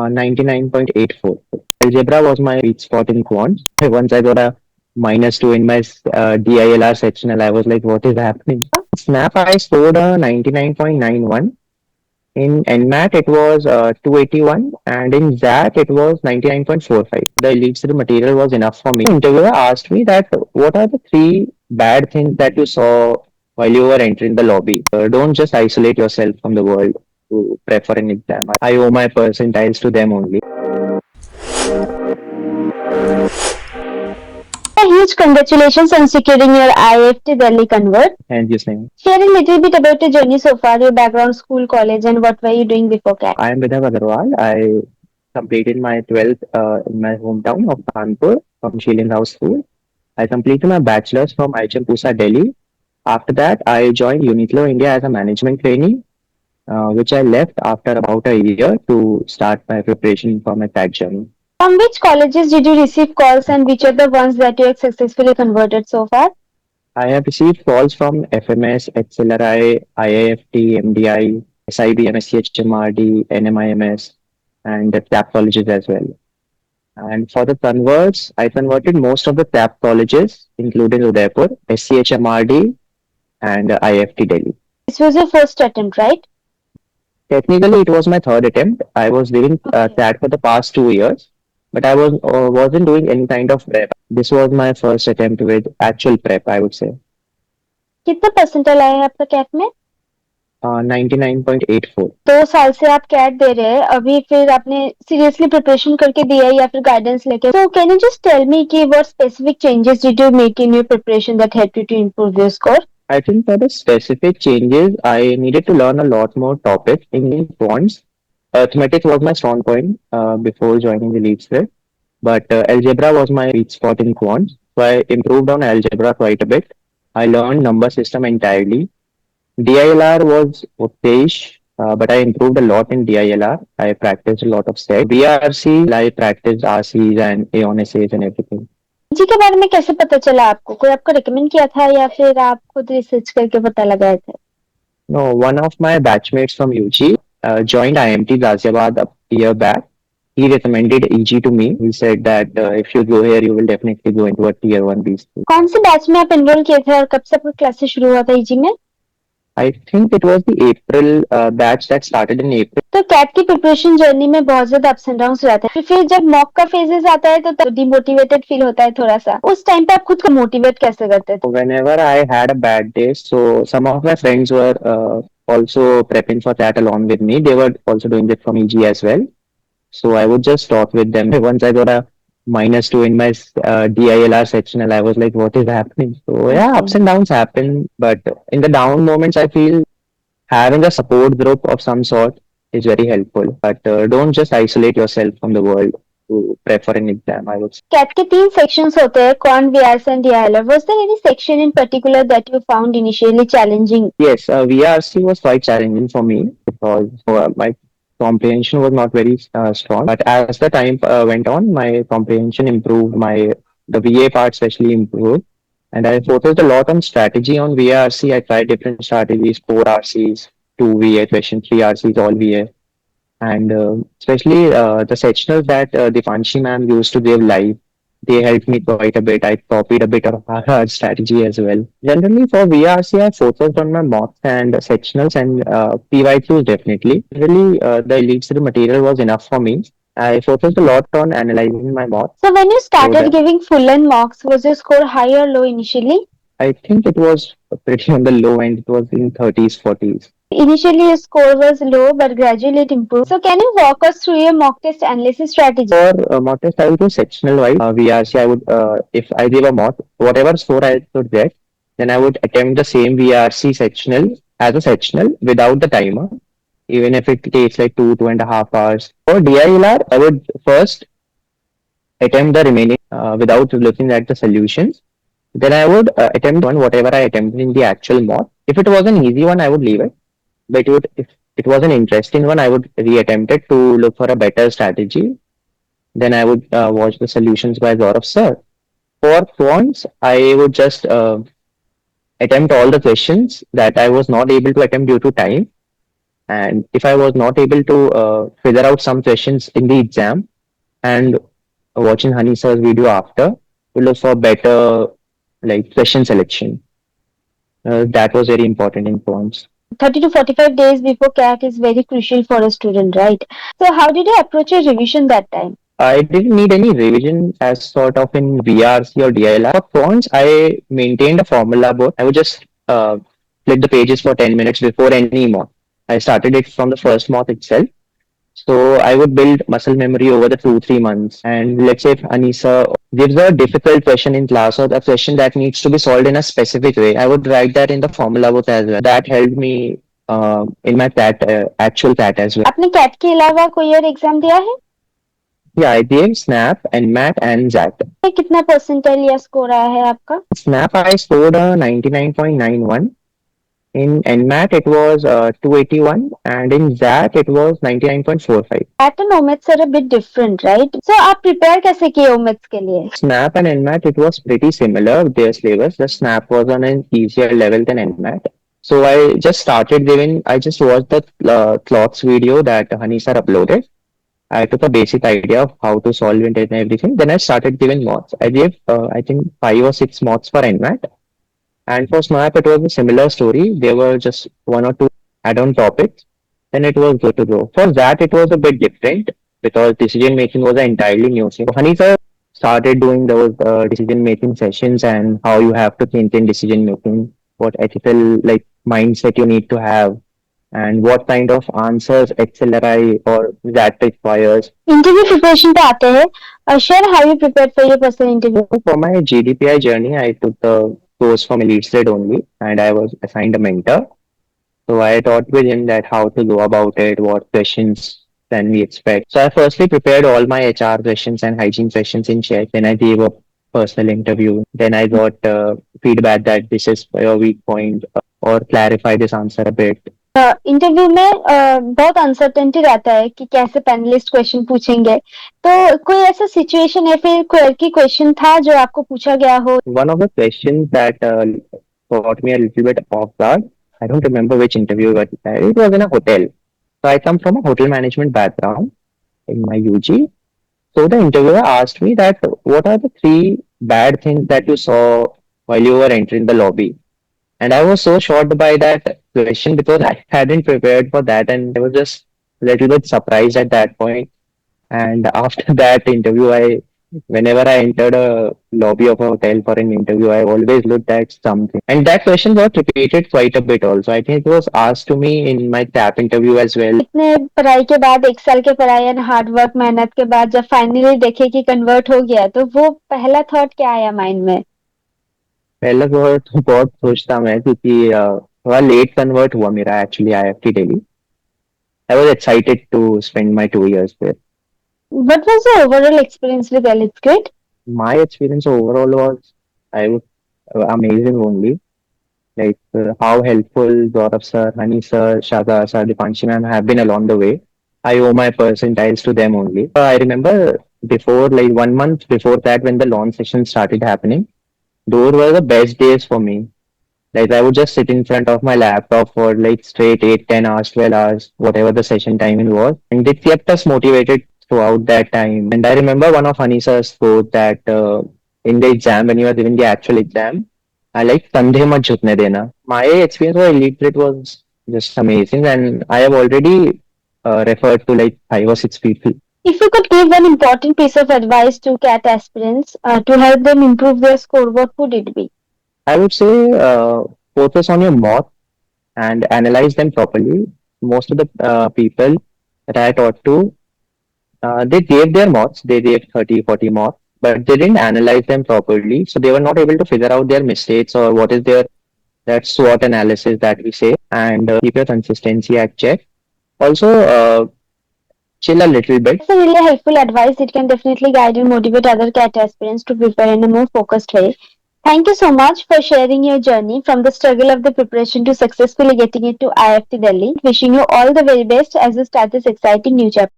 99.84. Algebra was my sweet spot in quant. Once I got a -2 in my DILR sectional, I was like, what is happening? Snap, I scored a 99.91. In NMAT, it was 281, and in ZAT, it was 99.45. The Elitesgrid material was enough for me. The interviewer asked me that what are the three bad things that you saw while you were entering the lobby? Don't just isolate yourself from the world to prep for an exam. I owe my percentiles to them only. A huge congratulations on securing your IIFT Delhi convert. Thank you, Sneh. Share a little bit about your journey so far, your background, school, college, and what were you doing before CAT? I am Vidhav Agarwal. I completed my 12th in my hometown of Kanpur from Shilin House School. I completed my bachelor's from IIM Pusa, Delhi. After that, I joined Uniqlo India as a management trainee, which I left after about a year to start my preparation for my CAT journey. From which colleges did you receive calls and which are the ones that you have successfully converted so far? I have received calls from FMS, XLRI, IIFT, MDI, SIB, MSCHMRD, NMIMS, and the TAP colleges as well. And for the converts, I converted most of the TAP colleges, including Udaipur, SCHMRD, and IIFT Delhi. This was your first attempt, right? Technically, it was my third attempt. I was doing TAT for the past 2 years, but I wasn't doing any kind of prep. This was my first attempt with actual prep, I would say. कितना percentile आया है आपका cat में? 99.84. 2 साल से आप cat दे रहे हैं, अभी फिर आपने सीरियसली प्रिपरेशन करके दिया या फिर गाइडेंस लेके? So can you just tell me कि what specific changes did you make in your preparation that helped you to improve your score? I think for the specific changes, I needed to learn a lot more topics in quants. Arithmetic was my strong point before joining the Elitesgrid, but algebra was my sweet spot in quants. So I improved on algebra quite a bit. I learned number system entirely. DILR was okayish, but I improved a lot in DILR. I practiced a lot of sets. VARC, I practiced RCs and AONSAs and everything. जी के बारे में कैसे पता चला आपको? कोई आपको recommend किया था या फिर आप खुद रिसर्च करके पता लगाए थे? No, one of my batchmates from UG joined IMT Ghaziabad a year back. He recommended EG to me. He said that if you go here, you will definitely go into a tier 1 B school. कौन से batch में आप enrol किए थे और कब से आपका क्लासेस शुरू हुआ था ईजी में? I think it was the April batch that started in April. तो कैट की प्रिपरेशन जर्नी में बहुत ज्यादा अप्स एंड डाउन्स रहते हैं, फिर जब मॉक का फेजेस आता है तो डिमोटिवेटेड फील होता है थोड़ा सा, उस टाइम पे आप खुद को मोटिवेट कैसे करते थे? Whenever I had a bad day, so some of my friends were also prepping for that along with me. They were also doing it from EG as well. So I would just talk with them. Once I got a -2 in my DILR sectional, I was like, what is happening? So yeah, ups and downs happen. But in the down moments, I feel having a support group of some sort is very helpful. But don't just isolate yourself from the world to prep for an exam, I would say. CAT के 3 sections होते हैं, quant, VRC and DILR. Was there any section in particular that you found initially challenging? Yes, VRC was quite challenging for me because my comprehension was not very strong. But as the time went on, my comprehension improved. The VA part especially improved, and I focused a lot on strategy on VRC. I tried different strategies: 4 RCs, 2 VA questions, 3 RCs, all VA, and especially the sectionals that Dipanshi ma'am used to give live. They helped me quite a bit. I copied a bit of her strategy as well. Generally, for VRC, I focused on my mocks and sectionals and PYQs definitely. Really, the Elitesgrid material was enough for me. I focused a lot on analyzing my mocks. So when you started giving full-length mocks, was your score high or low initially? I think it was pretty on the low end. It was in 30s, 40s. Initially, your score was low, but gradually it improved. So can you walk us through your mock test analysis strategy? For mock test, I would do sectional wise. VRC, I would, if I give a mock, whatever score I could get, then I would attempt the same VRC sectional as a sectional without the timer, even if it takes like 2.5 hours. For DILR, I would first attempt the remaining without looking at the solutions. Then I would attempt whatever I attempted in the actual mock. If it was an easy one, I would leave it. But if it was an interesting one, I would reattempt it to look for a better strategy. Then I would watch the solutions by Gaurav sir. For quants, I would just attempt all the questions that I was not able to attempt due to time. And if I was not able to figure out some questions in the exam and watching Honey sir's video after to look for better like question selection, that was very important in points. 30 to 45 days before CAT is very crucial for a student, right? So how did you approach your revision that time? I didn't need any revision as sort of in VRC or DILR. For quants, I maintained a formula book. I would just flip the pages for 10 minutes before any mock. I started it from the first mock itself. So I would build muscle memory over the 2, 3 months. And let's say if Anisa gives a difficult question in class or a question that needs to be solved in a specific way, I would write that in the formula book as well. That helped me in my CAT, actual CAT as well. आपने cat के अलावा कोई और exam दिया है? Yeah, I gave SNAP and MAT and ZAT. कितना percentile या score आया है आपका? SNAP, I scored a 99.91. In NMAT, it was 281, and in ZAT, it was 99.45. CAT and OMETS are a bit different, right? So आप prepare कैसे किए OMETS के लिए? SNAP and NMAT, it was pretty similar, their syllabus. The SNAP was on an easier level than NMAT. So I just started giving, I just watched the clocks video that Hani sir uploaded. I took a basic idea of how to solve it and everything. Then I started giving mods. I gave, I think, 5 or 6 mods for NMAT. And for SNAP, it was a similar story. There were just 1 or 2 add-on topics. Then it was good to go. For that, it was a bit different because decision making was an entirely new thing. So Hani sir started doing those decision making sessions and how you have to think in decision making, what ethical like mindset you need to have, and what kind of answers XLRI or that requires. Interview preparation पे आते हैं. Share how you prepared for your personal interview. For my GDPI journey, I took the course from Elitesgrid only, and I was assigned a mentor. So I taught with him that how to go about it, what questions can we expect. So I firstly prepared all my HR questions and hygiene questions in check. Then I gave a personal interview. Then I got feedback that this is your weak point or clarify this answer a bit. Interview में बहुत uncertainty रहता है कि कैसे panelist question पूछेंगे, तो कोई ऐसा सिचुएशन है फिर कोई क्वेश्चन था जो आपको पूछा गया हो? One of the questions that caught me a little bit off guard. I don't remember which interview, but it was in a hotel. So I come from a hotel management background in my UG. So the interviewer asked me that what are the 3 bad things that you saw while you were entering the lobby? And I was so shocked by that question because I hadn't prepared for that and I was just a little bit surprised at that point. And after that interview, whenever I entered a lobby of a hotel for an interview, I always looked at something. And that question got repeated quite a bit also. I think it was asked to me in my TAP interview as well. इतने पढ़ाई के बाद 1 साल के पढ़ाई और hard work मेहनत के बाद जब फाइनली देखे कि कन्वर्ट हो गया, तो वो पहला थॉट क्या आया माइंड में? पहला थॉट तो बहुत खुश था मैं क्योंकि थोड़ा लेट कन्वर्ट हुआ मेरा actually IIFT Delhi. I was excited to spend my 2 years there. What was the overall experience with Elitesgrid? My experience overall was I would amazing only. Like how helpful Gaurav sir, Hani sir, Shada sir, Dipanshi ma'am have been along the way. I owe my percentiles to them only. I remember before, like 1 month before that, when the launch session started happening, those were the best days for me. Like I would just sit in front of my laptop for like straight 8, 10 hours, 12 hours, whatever the session timing was. And it kept us motivated throughout that time. And I remember one of Anisa's quote that in the exam, when you are giving the actual exam, I like Kandhe mat jhukne dena. My experience with Elite Grid was just amazing, and I have already referred to like 5 or 6 people. If you could give one important piece of advice to CAT aspirants to help them improve their score, what would it be? I would say focus on your mock and analyze them properly. Most of the people that I taught to, they gave their mocks, they gave 30, 40 mocks, but they didn't analyze them properly. So they were not able to figure out their mistakes or what is their that SWOT analysis that we say, and keep your consistency at check. Also, chill a little bit. That's a really helpful advice. It can definitely guide and motivate other CAT aspirants to prepare in a more focused way. Thank you so much for sharing your journey from the struggle of the preparation to successfully getting into IIFT Delhi. Wishing you all the very best as you start this exciting new chapter.